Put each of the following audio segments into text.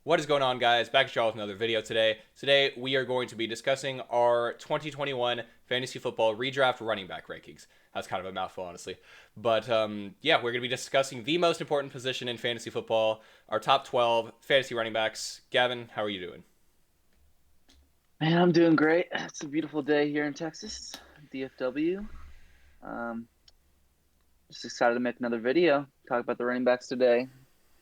What is going on, guys? Back at y'all with another video today. Today, we are going to be discussing our 2021 fantasy football redraft running back rankings. That's kind of a mouthful, honestly. But yeah, we're going to be discussing the most important position in fantasy football, our top 12 fantasy running backs. Gavin, how are you doing? Man, I'm doing great. It's a beautiful day here in Texas, DFW. Um, just excited to make another video, talk about the running backs today.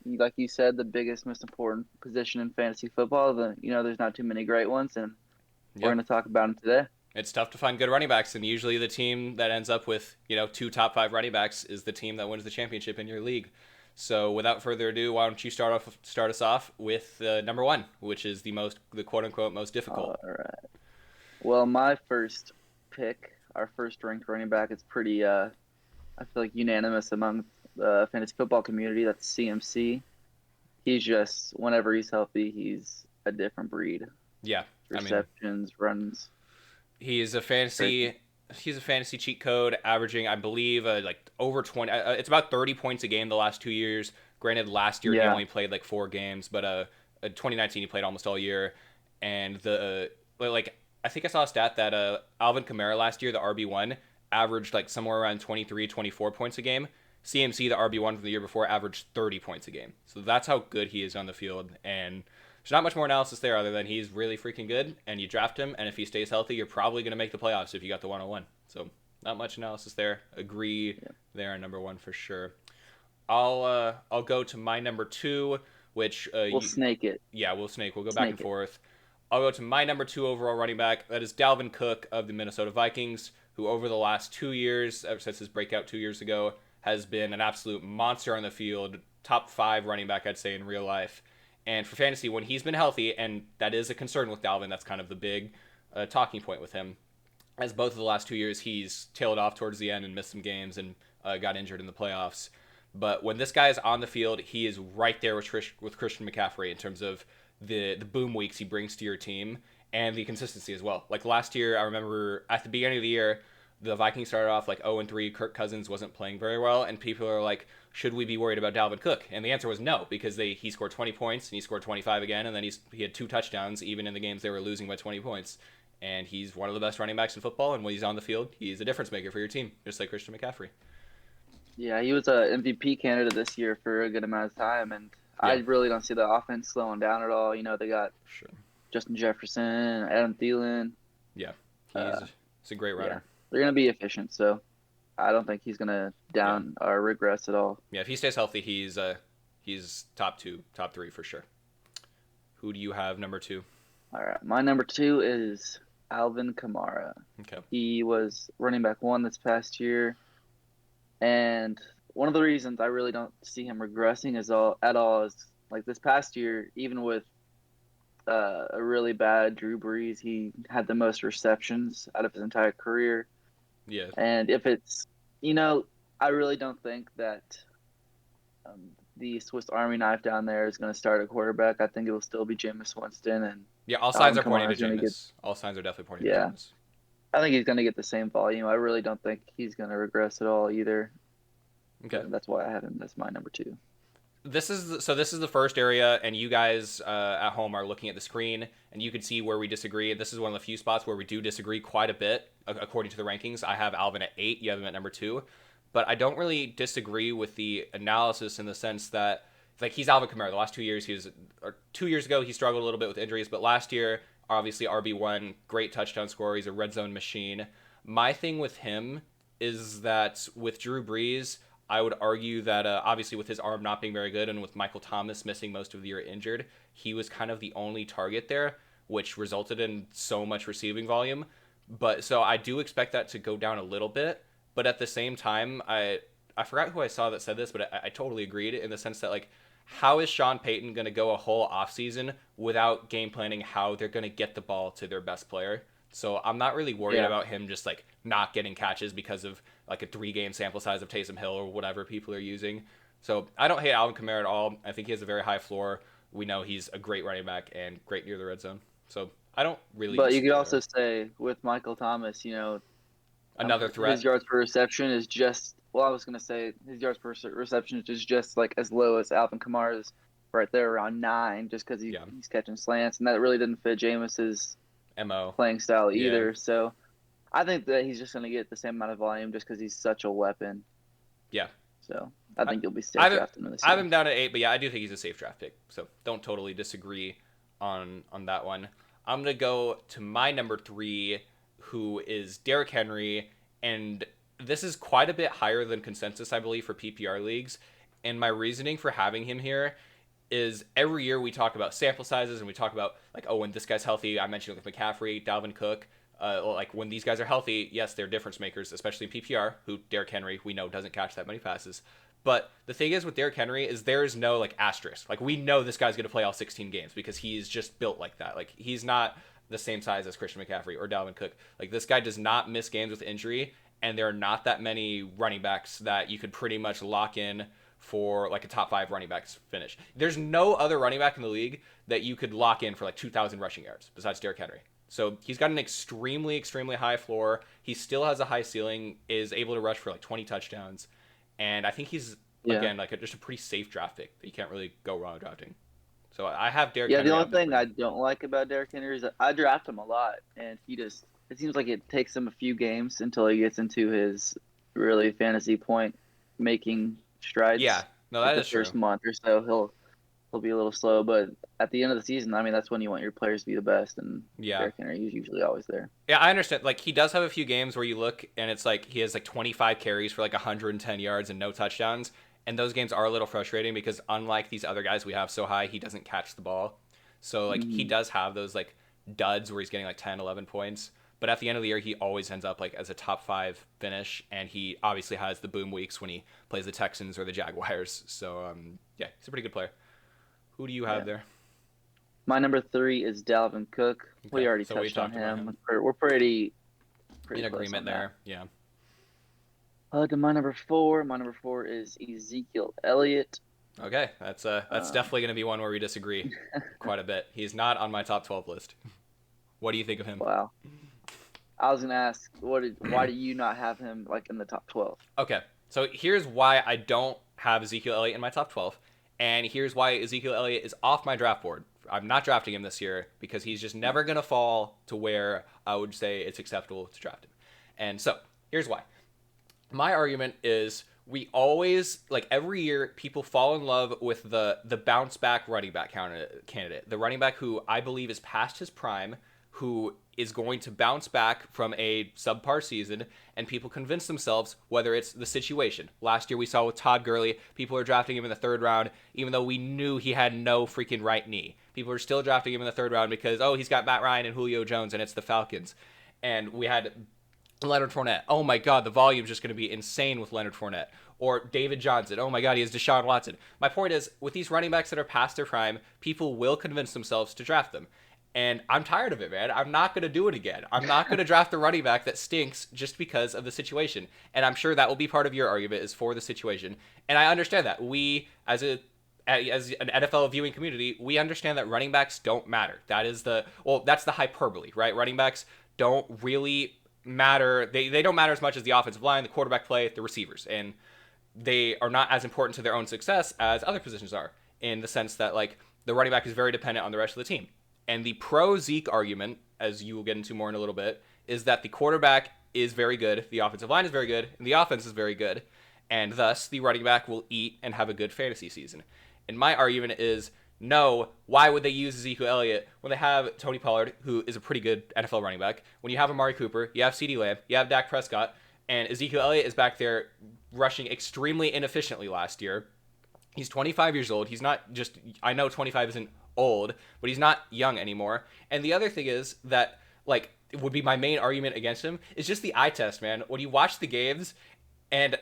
Like you said, the biggest, most important position in fantasy football. There's not too many great ones, and we're Yep. going to talk about them today. It's tough to find good running backs, and usually the team that ends up with, two top five running backs is the team that wins the championship in your league. So without further ado, why don't you start us off with number one, which is the quote unquote most difficult. All right. Well, my first pick, our first ranked running back, is pretty. I feel like unanimous among the fantasy football community. That's CMC. He's just whenever he's healthy, he's a different breed. Yeah, I mean, Receptions, runs, He is a crazy. fantasy. He's a fantasy cheat code, averaging, I believe, like over 20. It's about 30 points a game the last 2 years. Granted, last year he Yeah, only played like 4 games, but 2019 he played almost all year. And like I think I saw a stat that Alvin Kamara last year, the RB1, averaged like somewhere around 23, 24 points a game. CMC, the RB1 from the year before, averaged 30 points a game. So that's how good he is on the field. And there's not much more analysis there other than he's really freaking good, and you draft him, and if he stays healthy, you're probably going to make the playoffs if you got the 101. So not much analysis there. Agree yeah. there on number one for sure. I'll go to my number two, which We'll snake it. yeah, we'll snake. We'll go back and Snake it. forth. I'll go to my number two overall running back. That is Dalvin Cook of the Minnesota Vikings, who over the last 2 years, ever since his breakout 2 years ago, has been an absolute monster on the field. Top five running back, I'd say, in real life. And for fantasy, when he's been healthy, and that is a concern with Dalvin, that's kind of the big talking point with him. As both of the last 2 years, he's tailed off towards the end and missed some games and got injured in the playoffs. But when this guy is on the field, he is right there with Christian McCaffrey in terms of the boom weeks he brings to your team and the consistency as well. Like last year, I remember at the beginning of the year, the Vikings started off like 0-3. Kirk Cousins wasn't playing very well, and people are like, should we be worried about Dalvin Cook? And the answer was no, because he scored 20 points and he scored 25 again, and then he had 2 touchdowns even in the games they were losing by 20 points. And he's one of the best running backs in football, and when he's on the field, he's a difference maker for your team, just like Christian McCaffrey. Yeah, he was a MVP candidate this year for a good amount of time, and I Yeah, really don't see the offense slowing down at all. They got sure. Justin Jefferson, Adam Thielen. Yeah, Uh, he's a great yeah, runner. they're gonna be efficient, so I don't think he's gonna Yeah, down or regress at all. yeah. If he stays healthy, he's top two, top three for sure. Who do you have number two? All right, my number two is Alvin Kamara. Okay. He was running back one this past year. And one of the reasons I really don't see him regressing at all is like this past year, even with a really bad Drew Brees, he had the most receptions out of his entire career. Yeah, And if it's, you know, I really don't think that the Swiss Army knife down there is going to start a quarterback. I think it will still be Jameis Winston, and yeah. All signs Alvin are pointing Kamara to is going to get, Jameis. All signs are definitely pointing to yeah, Jameis. I think he's going to get the same volume. I really don't think he's going to regress at all either. Okay. That's why I have him as my number two. This is the first area, and you guys at home are looking at the screen, and you can see where we disagree. This is one of the few spots where we do disagree quite a bit, according to the rankings. I have Alvin at 8. You have him at number 2, but I don't really disagree with the analysis in the sense that like he's Alvin Kamara. The last 2 years, or 2 years ago he struggled a little bit with injuries, but last year obviously RB1, great touchdown scorer. He's a red zone machine. My thing with him is that with Drew Brees, I would argue that obviously with his arm not being very good and with Michael Thomas missing most of the year injured, he was kind of the only target there, which resulted in so much receiving volume. But so I do expect that to go down a little bit. But at the same time, I forgot who I saw that said this, but I totally agreed in the sense that like how is Sean Payton going to go a whole offseason without game planning how they're going to get the ball to their best player? So I'm not really worried Yeah. about him just like not getting catches because of like a 3 game sample size of Taysom Hill or whatever people are using. So I don't hate Alvin Kamara at all. I think he has a very high floor. We know he's a great running back and great near the red zone. So I don't really But you could disagree also there. say with Michael Thomas, Another his threat. yards per reception is just. Well, I was gonna say his yards per reception is just like as low as Alvin Kamara's. right there around 9 just because Yeah. he's catching slants, and that really didn't fit Jameis's MO. playing style Yeah. either. So I think that he's just going to get the same amount of volume just because he's such a weapon. Yeah. So I I, think you'll be I safe have drafting him this I have year. him down at 8, but yeah, I do think he's a safe draft pick. So don't totally disagree on that one. I'm gonna go to my number 3, who is Derrick Henry, and this is quite a bit higher than consensus, I believe, for PPR leagues. And my reasoning for having him here is every year we talk about sample sizes and we talk about like, oh, when this guy's healthy, I mentioned with McCaffrey, Dalvin Cook, like when these guys are healthy, yes, they're difference makers, especially in PPR. Who Derrick Henry we know doesn't catch that many passes. But the thing is with Derrick Henry is there's no like asterisk. Like we know this guy's going to play all 16 games because he's just built like that. Like he's not the same size as Christian McCaffrey or Dalvin Cook. Like this guy does not miss games with injury, and there are not that many running backs that you could pretty much lock in for like a top 5 running backs finish. There's no other running back in the league that you could lock in for like 2,000 rushing yards besides Derrick Henry. So he's got an extremely, extremely high floor. He still has a high ceiling, is able to rush for like 20 touchdowns. And I think he's, Yeah. again, like just a pretty safe draft pick that you can't really go wrong drafting. So I have Derrick Yeah, the Henry only up at thing 3. I don't like about Derrick Henry is that I draft him a lot, and it seems like it takes him a few games until he gets into his really fantasy point making Yeah, strides. no, Like that the is true. first month or so, he'll be a little slow, but at the end of the season, I mean, that's when you want your players to be the best, and Yeah. Derrick Henry is usually always there. Yeah, I understand. Like he does have a few games where you look and it's like he has like 25 carries for like 110 yards and no touchdowns, and those games are a little frustrating because unlike these other guys we have so high, he doesn't catch the ball. So like he Mm, does have those like duds where he's getting like 10, 11 points, but at the end of the year he always ends up like as a top 5 finish, and he obviously has the boom weeks when he plays the Texans or the Jaguars. So yeah, he's a pretty good player. Who do you have yeah. there? My number 3 is Dalvin Cook. Okay, We already so we touched on talked about him. him. We're pretty In close agreement on that. there. Yeah. To my number 4. My number 4 is Ezekiel Elliott. Okay, that's Um, definitely going to be one where we disagree quite a bit. He's not on my top 12 list. What do you think of him? wow. I was gonna ask, why do you not have him like in the top 12? Okay, so here's why I don't have Ezekiel Elliott in my top 12, and here's why Ezekiel Elliott is off my draft board. I'm not drafting him this year because he's just never going to fall to where I would say it's acceptable to draft him. And so here's why. My argument is we always like every year people fall in love with the bounce back running back candidate, the running back who I believe is past his prime, who is going to bounce back from a subpar season, and people convince themselves whether it's the situation. Last year we saw with Todd Gurley, people were drafting him in the 3rd round even though we knew he had no freaking right knee. People were still drafting him in the 3rd round because oh, he's got Matt Ryan and Julio Jones and it's the Falcons. And we had Leonard Fournette. Oh my God, the volume's just going to be insane with Leonard Fournette. Or David Johnson. Oh my God, he has Deshaun Watson. My point is, with these running backs that are past their prime, people will convince themselves to draft them. And I'm tired of it, man. I'm not going to do it again. I'm not going to draft the running back that stinks just because of the situation. And I'm sure that will be part of your argument is for the situation. And I understand that. We, as an NFL viewing community, we understand that running backs don't matter. That's the hyperbole, right? Running backs don't really matter. They don't matter as much as the offensive line, the quarterback play, the receivers, and they are not as important to their own success as other positions are. In the sense that like the running back is very dependent on the rest of the team. And the pro Zeke argument, as you will get into more in a little bit, is that the quarterback is very good, the offensive line is very good, and the offense is very good, and thus the running back will eat and have a good fantasy season. And my argument is no, why would they use Ezekiel Elliott when they have Tony Pollard, who is a pretty good NFL running back? When you have Amari Cooper, you have CeeDee Lamb, you have Dak Prescott, and Ezekiel Elliott is back there rushing extremely inefficiently last year. He's 25 years old. He's not just, I know 25 isn't old, but he's not young anymore. And the other thing is that, like, it would be my main argument against him is just the eye test, man. When you watch the games, and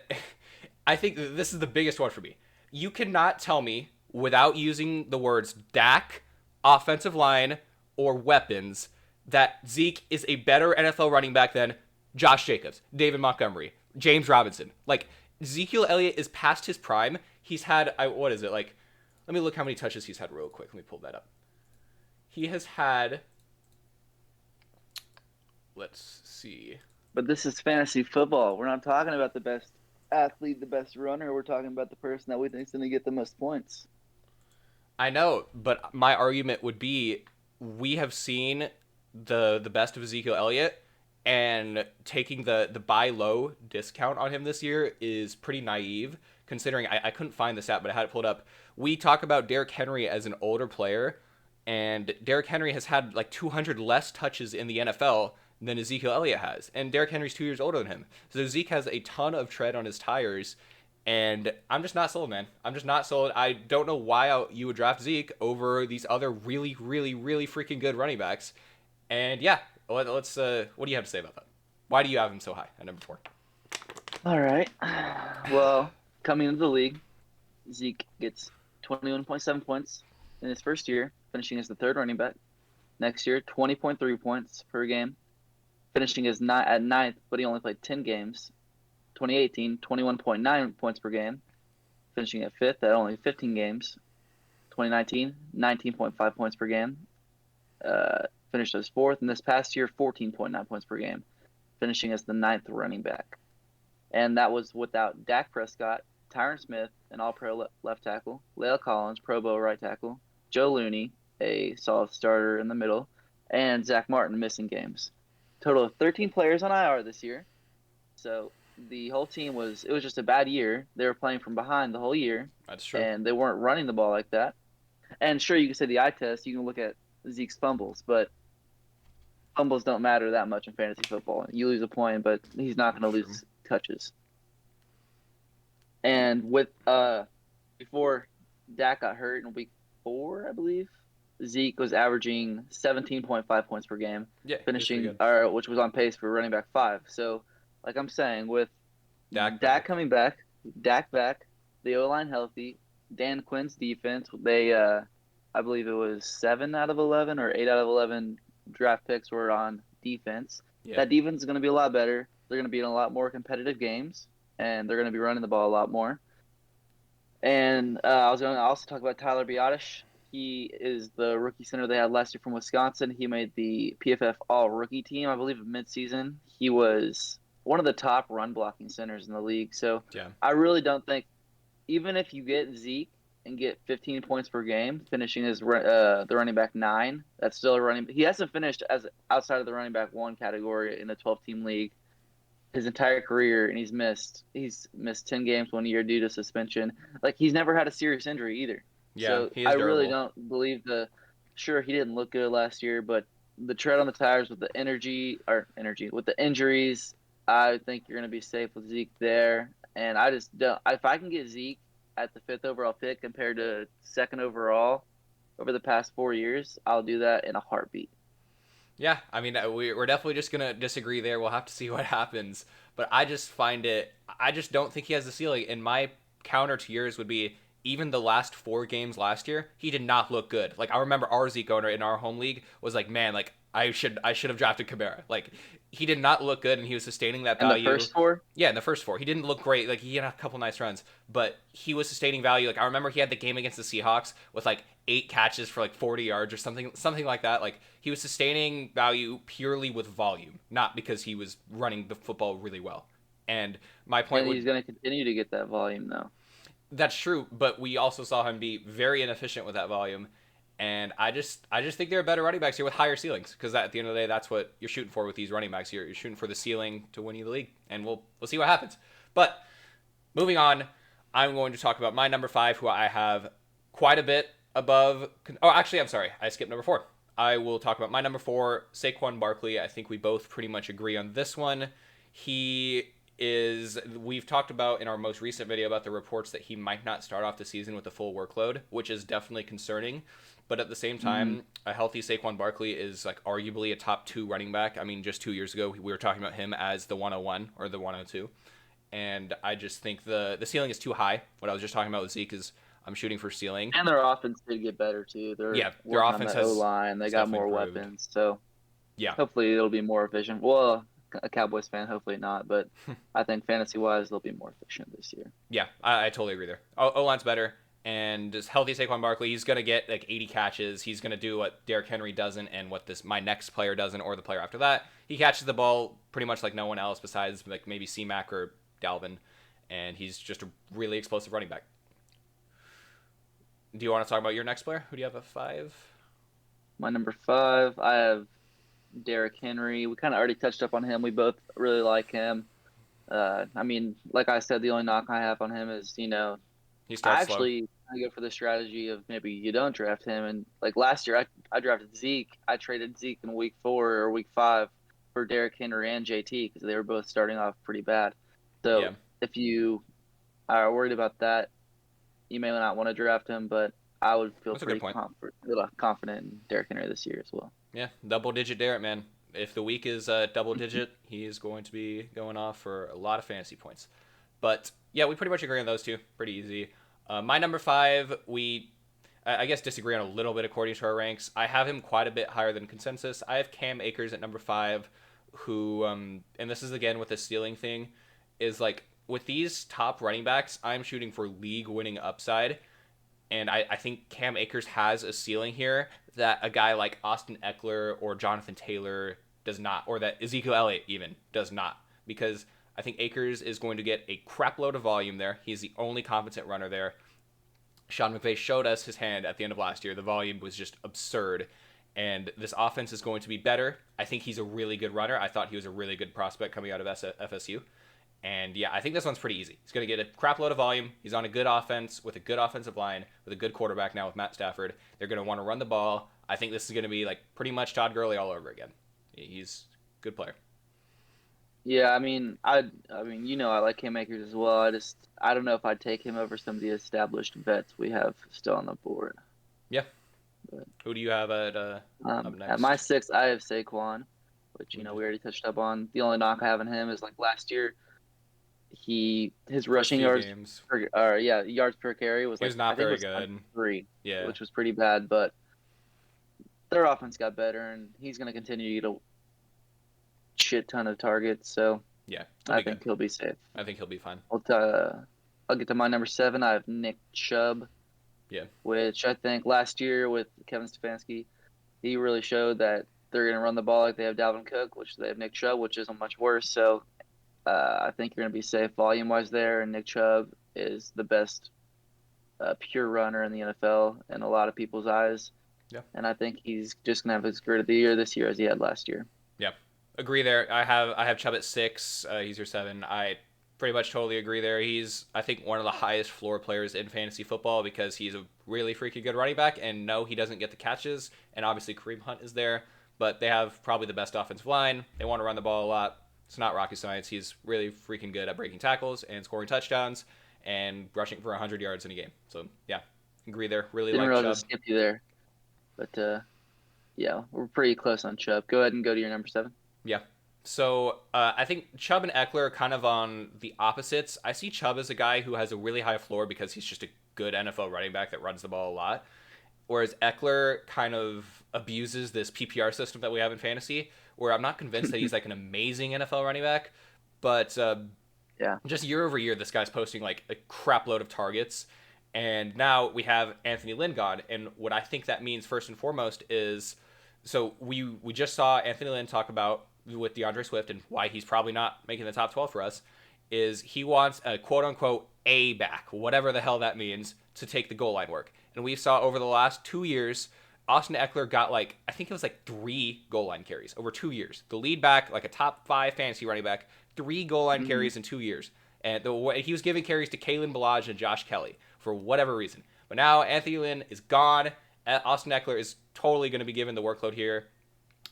I think this is the biggest one for me. You cannot tell me without using the words Dak, offensive line, or weapons that Zeke is a better NFL running back than Josh Jacobs, David Montgomery, James Robinson. Like, Ezekiel Elliott is past his prime. He's had, what is it, like, let me look how many touches he's had real quick. Let me pull that up. He has had, let's see. But this is fantasy football. We're not talking about the best athlete, the best runner. We're talking about the person that we think is going to get the most points. I know, but my argument would be we have seen the best of Ezekiel Elliott, and taking the buy low discount on him this year is pretty naive, considering I couldn't find this out, but I had it pulled up. We talk about Derrick Henry as an older player, and Derrick Henry has had like 200 less touches in the NFL than Ezekiel Elliott has, and Derrick Henry's 2 years older than him. So Zeke has a ton of tread on his tires, and I'm just not sold, man. I'm just not sold. I don't know why you would draft Zeke over these other really, really, really freaking good running backs. And yeah, let's. What do you have to say about that? Why do you have him so high at number 4? All right. Well, coming into the league, Zeke gets 21.7 points in his first year, finishing as the third running back. Next year, 20.3 points per game, finishing as at ninth, but he only played 10 games. 2018, 21.9 points per game, finishing at fifth at only 15 games. 2019, 19.5 points per game, finished as fourth. And this past year, 14.9 points per game, finishing as the ninth running back. And that was without Dak Prescott, Tyron Smith, an all-pro left tackle, La'el Collins, Pro Bowl right tackle, Joe Looney, a solid starter in the middle, and Zach Martin missing games. Total of 13 players on IR this year. So the whole team it was just a bad year. They were playing from behind the whole year. That's true. And they weren't running the ball like that. And sure, you can say the eye test, you can look at Zeke's fumbles, but fumbles don't matter that much in fantasy football. You lose a point, but he's not going to lose touches. And with before Dak got hurt in week 4, I believe, Zeke was averaging 17.5 points per game, finishing which was on pace for running back 5. So, like I'm saying, with Dak coming back, Dak back, the O-line healthy, Dan Quinn's defense, they I believe it was 7 out of 11 or 8 out of 11 draft picks were on defense. Yeah. That defense is going to be a lot better. They're going to be in a lot more competitive games, and they're going to be running the ball a lot more. And I was going to also talk about Tyler Biadasz. He is the rookie center they had last year from Wisconsin. He made the PFF All-Rookie team, I believe, mid-season. He was one of the top run-blocking centers in the league. So yeah. I really don't think, even if you get Zeke and get 15 points per game, finishing as the running back 9, that's still a running. He hasn't finished as outside of the running back 1 category in a 12-team league his entire career, and he's missed 10 games 1 year due to suspension. Like, he's never had a serious injury either. Yeah, so he is I durable. really don't believe sure, he didn't look good last year, but the tread on the tires with the with the injuries, I think you're going to be safe with Zeke there. And I just don't. If I can get Zeke at the 5th overall pick compared to 2nd overall over the past 4 years, I'll do that in a heartbeat. Yeah, I mean, we're definitely just going to disagree there. We'll have to see what happens. But I just don't think he has the ceiling. And my counter to yours would be, even the last 4 games last year, he did not look good. Like, I remember our Zeke owner in our home league was like, man, like, I should have drafted Kamara. Like, he did not look good, and he was sustaining that value. In the first 4? Yeah, in the first 4. He didn't look great. Like, he had a couple nice runs, but he was sustaining value. Like, I remember he had the game against the Seahawks with, like, 8 catches for, like, 40 yards or something like that. Like, he was sustaining value purely with volume, not because he was running the football really well. And my point he's going to continue to get that volume, though. That's true, but we also saw him be very inefficient with that volume. And I just think there are better running backs here with higher ceilings, because at the end of the day, that's what you're shooting for with these running backs. You're shooting for the ceiling to winning the league, and we'll see what happens. But moving on, I'm going to talk about my number 5, who I have quite a bit above. Oh, actually, I'm sorry, I skipped number 4. I will talk about my number 4, Saquon Barkley. I think we both pretty much agree on this one. We've talked about in our most recent video about the reports that he might not start off the season with a full workload, which is definitely concerning. But at the same time, a healthy Saquon Barkley is like arguably a top 2 running back. I mean, just 2 years ago, we were talking about him as the 101 or the 102. And I just think the ceiling is too high. What I was just talking about with Zeke is I'm shooting for ceiling. And their offense did get better, too. Their offense has O-line. They got more improved weapons. So yeah, hopefully it'll be more efficient. Well, a Cowboys fan, hopefully not, but I think fantasy-wise, they'll be more efficient this year. Yeah, I totally agree there. O-line's better, and just healthy Saquon Barkley, he's going to get like 80 catches. He's going to do what Derrick Henry doesn't and what my next player doesn't or the player after that. He catches the ball pretty much like no one else besides like maybe C-Mac or Dalvin, and he's just a really explosive running back. Do you want to talk about your next player? Who do you have at 5? My number 5, I have Derrick Henry. We kind of already touched up on him. We both really like him. I mean, like I said, the only knock I have on him is, He I starts slow. actually kind of go for the strategy of maybe you don't draft him. And like last year, I drafted Zeke. I traded Zeke in week 4 or week 5 for Derrick Henry and JT because they were both starting off pretty bad. Yeah, So if you are worried about that, you may not want to draft him, but I would feel that's a good pretty point. confident in Derrick Henry this year as well. Yeah, double digit Derek, man. If the week is double digit, he is going to be going off for a lot of fantasy points. But yeah, we pretty much agree on those two. Pretty easy. My number 5, I guess disagree on a little bit according to our ranks. I have him quite a bit higher than consensus. I have Cam Akers at number 5, who, and this is again with the stealing thing, is like with these top running backs, I'm shooting for league winning upside. And I think Cam Akers has a ceiling here that a guy like Austin Eckler or Jonathan Taylor does not, or that Ezekiel Elliott even does not, because I think Akers is going to get a crap load of volume there. He's the only competent runner there. Sean McVay showed us his hand at the end of last year. The volume was just absurd. And this offense is going to be better. I think he's a really good runner. I thought he was a really good prospect coming out of FSU. And yeah, I think this one's pretty easy. He's going to get a crap load of volume. He's on a good offense with a good offensive line, with a good quarterback now with Matt Stafford. They're going to want to run the ball. I think this is going to be like pretty much Todd Gurley all over again. He's a good player. Yeah, I mean, I like Cam Akers as well. I don't know if I'd take him over some of the established vets we have still on the board. Yeah. But Who do you have at up at my next? 6, I have Saquon, which Who we did- already touched up on. The only knock I have on him is like last year, his First rushing few yards games, yards per carry was he like was I not think it very was under good. 3, Yeah. which was pretty bad. But their offense got better, and he's going to continue to get a shit ton of targets. So Yeah. He'll I be good. think he'll be safe. I think he'll be fine. I'll get to my number 7. I have Nick Chubb, Yeah. which I think last year with Kevin Stefanski, he really showed that they're going to run the ball like they have Dalvin Cook, which they have Nick Chubb, which isn't much worse. So I think you're going to be safe volume wise there. And Nick Chubb is the best pure runner in the NFL in a lot of people's eyes. Yeah. And I think he's just going to have as great of the year this year as he had last year. Yeah. Agree there. I have Chubb at 6. He's your 7. I pretty much totally agree there. He's I think one of the highest floor players in fantasy football because he's a really freaking good running back. And no, he doesn't get the catches. And obviously Kareem Hunt is there, but they have probably the best offensive line. They want to run the ball a lot. It's not rocket science. He's really freaking good at breaking tackles and scoring touchdowns and rushing for 100 yards in a game. So yeah, agree there. Really Didn't like realize I Chubb. skipped you there. But yeah, we're pretty close on Chubb. Go ahead and go to your number 7. Yeah. So I think Chubb and Eckler are kind of on the opposites. I see Chubb as a guy who has a really high floor because he's just a good NFL running back that runs the ball a lot. Whereas Eckler kind of abuses this PPR system that we have in fantasy, where I'm not convinced that he's like an amazing NFL running back, but Yeah. just year over year, this guy's posting like a crap load of targets. And now we have Anthony Lynn gone. And what I think that means first and foremost is so we just saw Anthony Lynn talk about with DeAndre Swift and why he's probably not making the top 12 for us is he wants a quote unquote A back, whatever the hell that means, to take the goal line work. And we saw over the last 2 years, Austin Eckler got like, I think it was like 3 goal line carries over 2 years. The lead back, like a top 5 fantasy running back, 3 goal line Mm-hmm. carries in 2 years. And he was giving carries to Kalen Balaj and Josh Kelly for whatever reason. But now Anthony Lynn is gone. Austin Eckler is totally going to be given the workload here.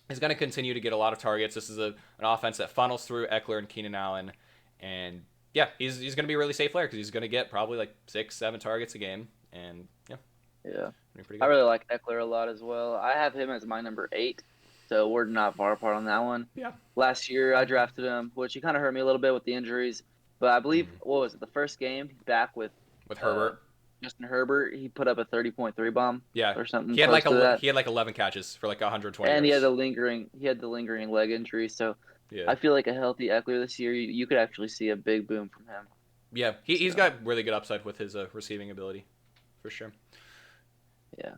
He's going to continue to get a lot of targets. This is an offense that funnels through Eckler and Keenan Allen. And yeah, he's going to be a really safe player because he's going to get probably like 6-7 targets a game. And yeah, Yeah. pretty I good. really like Eckler a lot as well. I have him as my number 8, so we're not far apart on that one. Yeah. Last year I drafted him, which he kind of hurt me a little bit with the injuries, but I believe Mhm. what was it, the first game back with With uh, Herbert. Justin Herbert, he put up a 30.3 bomb Yeah. or something He had close like to that, he had like 11 catches for like 120 and yards. he had the lingering leg injury. So Yeah. I feel like a healthy Eckler this year, you could actually see a big boom from him. Yeah. He's So got really good upside with his receiving ability for sure. yeah,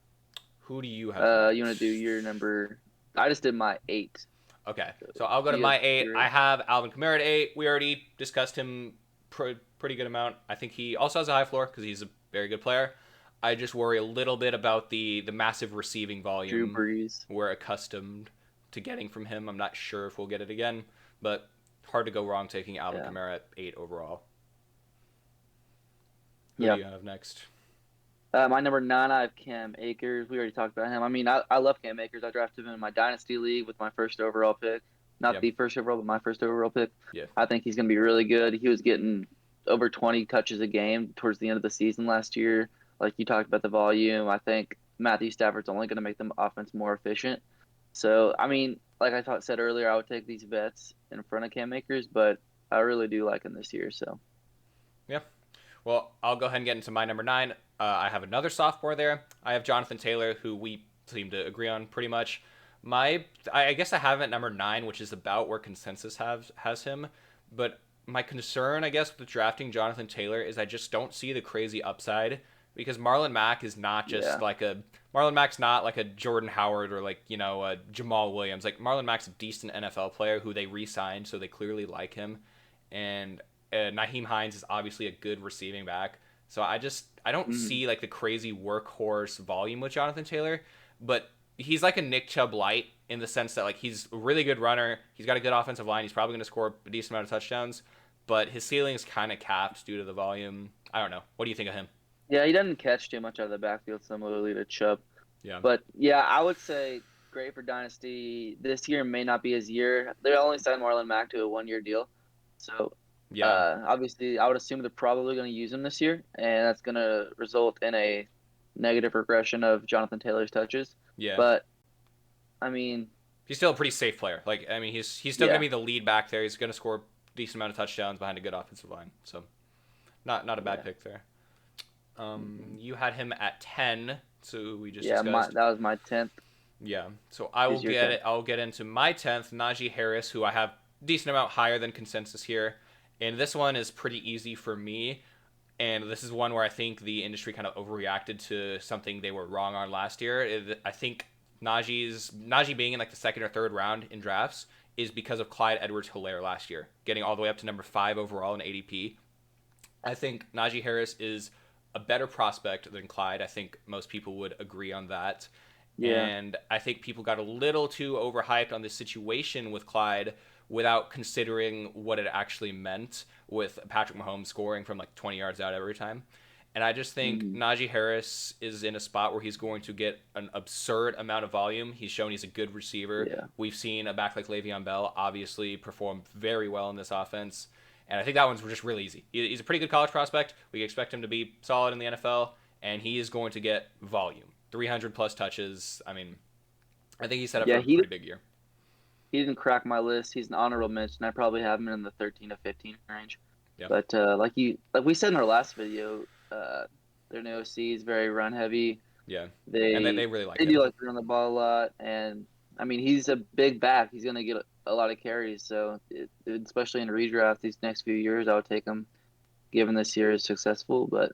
Who do you have you want to do next? your number? I just did my 8. Okay, so I'll go to You have my 8. your I 8. have Alvin Kamara at 8. We already discussed him pretty good amount. I think he also has a high floor because he's a very good player. I just worry a little bit about the massive receiving Drew volume Brees. we're accustomed to getting from him. I'm not sure if we'll get it again, but hard to go wrong taking Alvin Yeah. Kamara at 8 overall. Who do Yeah. you have next? My number 9, I have Cam Akers. We already talked about him. I mean, I love Cam Akers. I drafted him in my dynasty league with my first overall pick. Not Yeah, the first overall, but my first overall pick. yeah, I think he's going to be really good. He was getting over 20 touches a game towards the end of the season last year. Like you talked about the volume. I think Matthew Stafford's only going to make the offense more efficient. So, I mean, like said earlier, I would take these bets in front of Cam Akers, but I really do like him this year. So, yeah. Well, I'll go ahead and get into my number 9. I have another sophomore there. I have Jonathan Taylor, who we seem to agree on pretty much. I guess I have him at number 9, which is about where consensus has him. But my concern, I guess, with drafting Jonathan Taylor is I just don't see the crazy upside because Marlon Mack is not just yeah. like a Marlon Mack's not like a Jordan Howard or like a Jamal Williams. Like Marlon Mack's a decent NFL player who they re-signed, so they clearly like him, and Naheem Hines is obviously a good receiving back. So I don't Mm, see like the crazy workhorse volume with Jonathan Taylor, but he's like a Nick Chubb light in the sense that like he's a really good runner. He's got a good offensive line. He's probably going to score a decent amount of touchdowns, but his ceiling is kind of capped due to the volume. I don't know. What do you think of him? yeah, he doesn't catch too much out of the backfield, similarly to Chubb. Yeah. But yeah, I would say great for Dynasty. This year may not be his year. They only signed Marlon Mack to a 1 year deal. So Yeah. obviously, I would assume they're probably going to use him this year, and that's going to result in a negative regression of Jonathan Taylor's touches. Yeah. But I mean, He's still a pretty safe player. Like I mean, he's still going to yeah, be the lead back there. He's going to score a decent amount of touchdowns behind a good offensive line. So not a bad yeah, pick there. mhm. You had him at 10, so we just Yeah. discussed. That was my 10th. Yeah. So I will Who's your get 10th? it. I'll get into my 10th, Najee Harris, who I have decent amount higher than consensus here. And this one is pretty easy for me. And this is one where I think the industry kind of overreacted to something they were wrong on last year. I think Najee being in like the second or third round in drafts is because of Clyde Edwards-Helaire last year, getting all the way up to number 5 overall in ADP. I think Najee Harris is a better prospect than Clyde. I think most people would agree on that. Yeah, And I think people got a little too overhyped on this situation with Clyde without considering what it actually meant with Patrick Mahomes scoring from like 20 yards out every time. And I just think hmm Najee Harris is in a spot where he's going to get an absurd amount of volume. He's shown he's a good receiver. yeah, We've seen a back like Le'Veon Bell obviously perform very well in this offense. And I think that one's just really easy. He's a pretty good college prospect. We expect him to be solid in the NFL, and he is going to get volume. 300 plus touches. I mean, I think he's set up for yeah. a pretty big year. He didn't crack my list. He's an honorable mention. I probably have him in the 13 to 15 range. Yeah. But like we said in our last video, their new OC is very run heavy. Yeah. And they They really like they do him. like to run the ball a lot, and I mean he's a big back. He's gonna get a lot of carries. So especially in redraft these next few years, I would take him, given this year is successful. But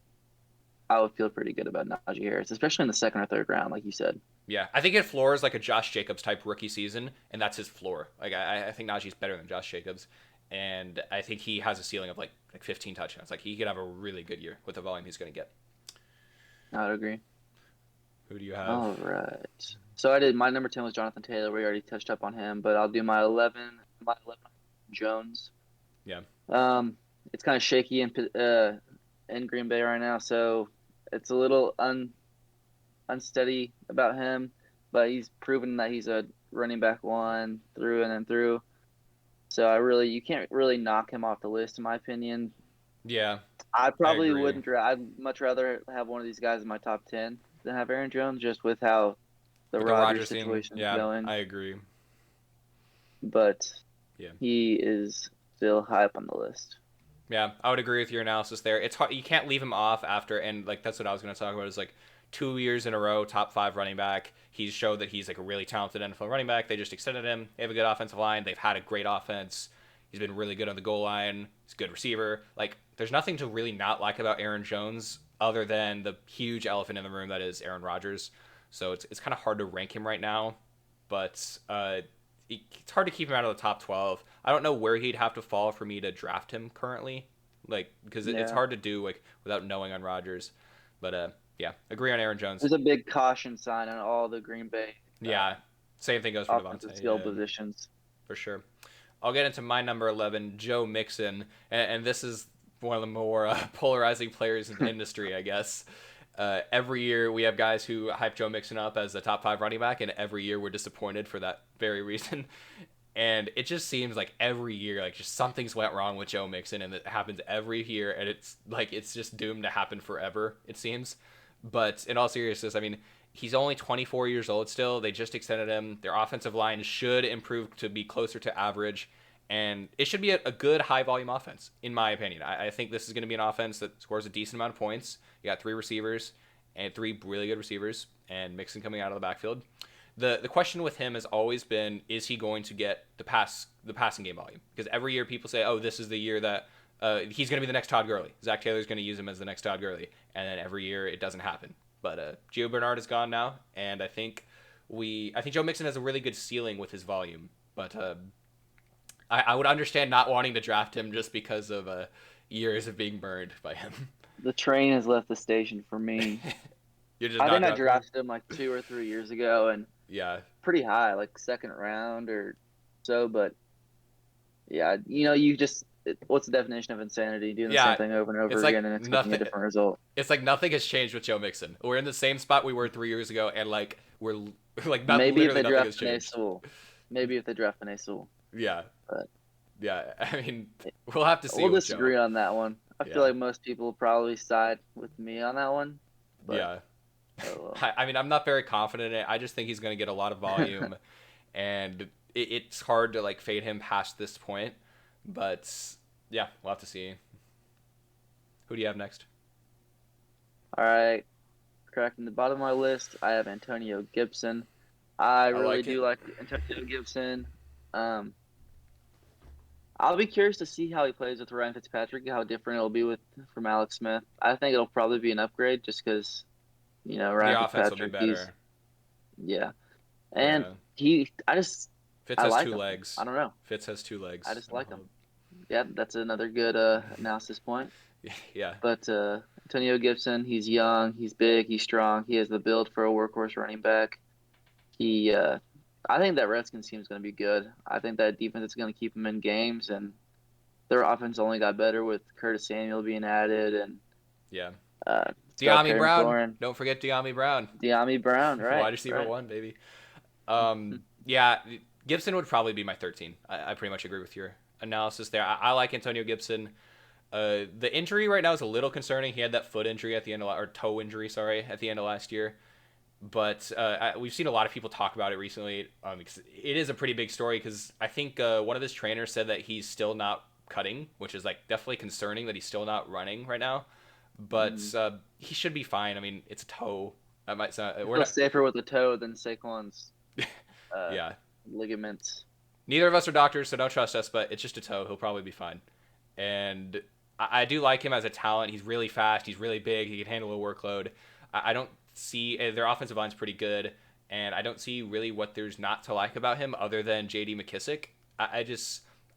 I would feel pretty good about Najee Harris, especially in the second or third round, like you said. Yeah. I think his floor is like a Josh Jacobs type rookie season, and that's his floor. Like, I think Najee's better than Josh Jacobs. And I think he has a ceiling of like 15 touchdowns. Like, he could have a really good year with the volume he's going to get. I would agree. Who do you have? All right. So I did my number 10 was Jonathan Taylor. We already touched up on him, but I'll do my 11. My 11 Jones. Yeah. It's kind of shaky in Green Bay right now, so it's a little unsteady about him. But he's proven that he's a running back one through and then through. So you can't really knock him off the list, in my opinion. Yeah. I I probably agree. wouldn't. I'd much rather have one of these guys in my top 10 than have Aaron Jones, just with how the With the Rodgers Rodgers thing. situation is Yeah. going. I agree. But Yeah. he is still high up on the list. Yeah, I would agree with your analysis there. It's hard, you can't leave him off after, and like that's what I was going to talk about. Is like 2 years in a row, top 5 running back. He's showed that he's like a really talented NFL running back. They just extended him. They have a good offensive line. They've had a great offense. He's been really good on the goal line. He's a good receiver. Like, there's nothing to really not like about Aaron Jones other than the huge elephant in the room that is Aaron Rodgers. So it's kind of hard to rank him right now, but it's hard to keep him out of the top 12. I don't know where he'd have to fall for me to draft him currently, like because it's Yeah. hard to do like without knowing on Rodgers. But Yeah, agree on Aaron Jones. There's a big caution sign on all the Green Bay Yeah, same thing goes for offensive Devontae. skill Yeah, positions. for sure. I'll get into my number 11, Joe Mixon, and this is one of the more polarizing players in the industry, I guess. Every year we have guys who hype Joe Mixon up as a top 5 running back, and every year we're disappointed for that very reason. And it just seems like every year, like just something's went wrong with Joe Mixon, and it happens every year, and it's like it's just doomed to happen forever. It seems. But in all seriousness, I mean, he's only 24 years old still. They just extended him. Their offensive line should improve to be closer to average, and it should be a good high volume offense, in my opinion. I think this is going to be an offense that scores a decent amount of points. You got 3 receivers and 3 really good receivers, and Mixon coming out of the backfield. The question with him has always been, is he going to get the passing game volume? Because every year people say, oh, this is the year that he's going to be the next Todd Gurley. Zach Taylor's going to use him as the next Todd Gurley, and then every year it doesn't happen. But Gio Bernard is gone now, and I think Joe Mixon has a really good ceiling with his volume. But I would understand not wanting to draft him just because of years of being burned by him. The train has left the station for me. You're just I not think I drafting him? drafted him like 2 or 3 years ago, and Yeah, pretty high, like second round or so. But yeah, you just what's the definition of insanity? Doing the same yeah. thing over and over It's again like and expecting a nothing. different result. It's like nothing has changed with Joe Mixon. We're in the same spot we were 3 years ago, and like we're like not Maybe if literally they nothing has draft Penei changed. Sewell. Maybe if they draft Penei Sewell. Yeah, But yeah. I mean, we'll have to see we'll with Joe. disagree on that one. I feel Yeah, like most people will probably side with me on that one. But yeah. oh I mean, I'm not very confident in it. I just think he's going to get a lot of well. volume, and it's hard to like fade him past this point. But yeah, we'll have to see. Who do you have next? All right, cracking the bottom of my list, I have Antonio Gibson. I I really like do it. like Antonio Gibson. Um, I'll be curious to see how he plays with Ryan Fitzpatrick, how different it'll be with from Alex Smith. I think it'll probably be an upgrade just because, Ryan The offense will be Fitzpatrick, he's, better. yeah. And Yeah, Fitz I has like 2 him. legs. I don't know. Fitz has 2 I legs just and a like him. hub. Yeah, that's another good analysis point. Yeah, But Antonio Gibson, he's young, he's big, he's strong, he has the build for a workhorse running back. He, I think that Redskins team is going to be good. I think that defense is going to keep them in games, and their offense only got better with Curtis Samuel being added and yeah. still De'Ami Terry Brown. McLaurin, Don't forget De'Ami Brown. De'Ami Brown, Wide right, receiver right. 1, baby. Yeah, Gibson would probably be my 13. I pretty much agree with your analysis there. I like Antonio Gibson. The injury right now is a little concerning. He had that foot injury at the end of or toe injury, sorry, at the end of last year. But we've seen a lot of people talk about it recently. It is a pretty big story because I think one of his trainers said that he's still not cutting, which is like definitely concerning that he's still not running right now. But Mm. he should be fine. I mean, it's a toe. That might sound I we're feel not. safer with the toe than Saquon's uh, Yeah, ligaments. neither of us are doctors, so don't trust us. But it's just a toe. He'll probably be fine. And I do like him as a talent. He's really fast. He's really big. He can handle a workload. I don't see their offensive line's pretty good, and I don't see really what there's not to like about him other than J.D. McKissick. I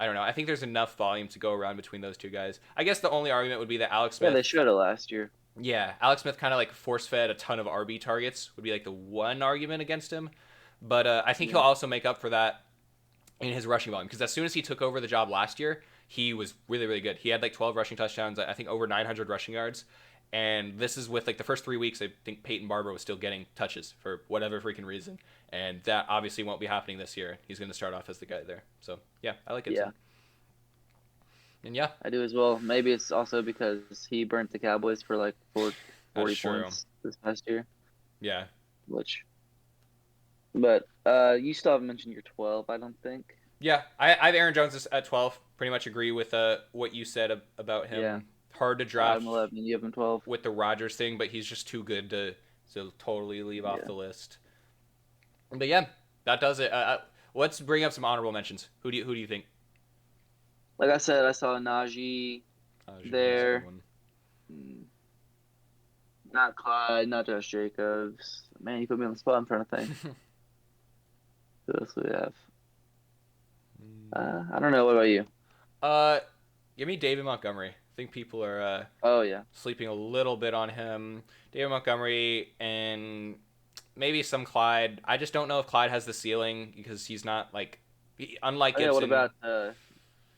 don't know. I think there's enough volume to go around between those two guys. I guess the only argument would be that Alex Yeah, they Smith. showed it last year. Yeah, Alex Smith kind of like force fed a ton of RB targets would be like the one argument against him. But I think he'll Yeah. also make up for that in his rushing volume because as soon as he took over the job last year, he was really really good. He had like 12 rushing touchdowns, I think over 900 rushing yards. And this is with like the first 3 weeks. I think Peyton Barber was still getting touches for whatever freaking reason, and that obviously won't be happening this year. He's going to start off as the guy there. So yeah, I like Yeah, Gibson. And yeah, I do as well. Maybe it's also because he burnt the Cowboys for like that's 40 true. points this past year, Yeah, which. But you still haven't mentioned your 12, I don't think. yeah. I have Aaron Jones at 12. Pretty much agree with what you said about Yeah, him. Hard to I have draft him 11. You have him 12. with the Rodgers thing, but he's just too good to totally leave off Yeah. the list. But yeah, that does it. Let's bring up some honorable mentions. Who do you think? Like I said, I saw Najee Here's a good there. one. Mm, Not Clyde, not Josh Jacobs. Man, you put me on the spot. I'm trying to think. Who else do we have? I don't know. What about you? Uh, Give me David Montgomery. think people are Oh yeah. sleeping a little bit on him. David Montgomery and maybe some Clyde. I just don't know if Clyde has the ceiling because he's not like unlike Oh yeah. What Gibson. about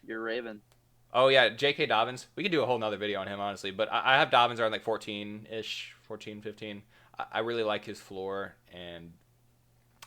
your Raven? Oh yeah, J.K. Dobbins. We could do a whole nother video on him honestly, but I have Dobbins around like 14 ish, 14, 15. I really like his floor, and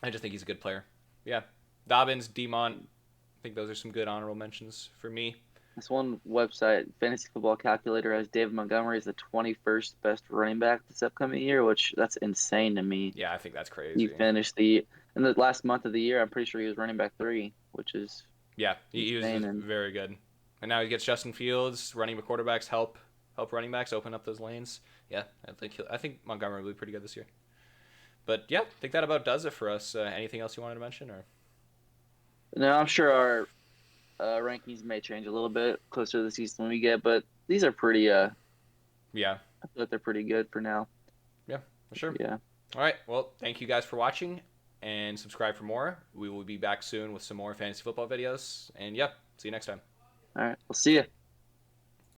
I just think he's a good player. Yeah, Dobbins, Demont. I think those are some good honorable mentions for me. This one website, Fantasy Football Calculator, has David Montgomery as the 21st best running back this upcoming year, which that's insane to me. Yeah, I think that's He crazy. finished in the last month of the year. I'm pretty sure he was running back 3, which is Yeah, he was insane. And very good. And now he gets Justin Fields running the quarterbacks, help running backs open up those lanes. Yeah, I think Montgomery will be pretty good this year. But yeah, I think that about does it for us. Anything else you wanted to mention, or? now I'm sure our rankings may change a little bit closer to the season we get, but these are pretty. Yeah, I feel like they're pretty good for now. yeah, for sure. Yeah. All right. Well, thank you guys for watching, and subscribe for more. We will be back soon with some more fantasy football videos. And yeah, see you next time. All right. We'll see you.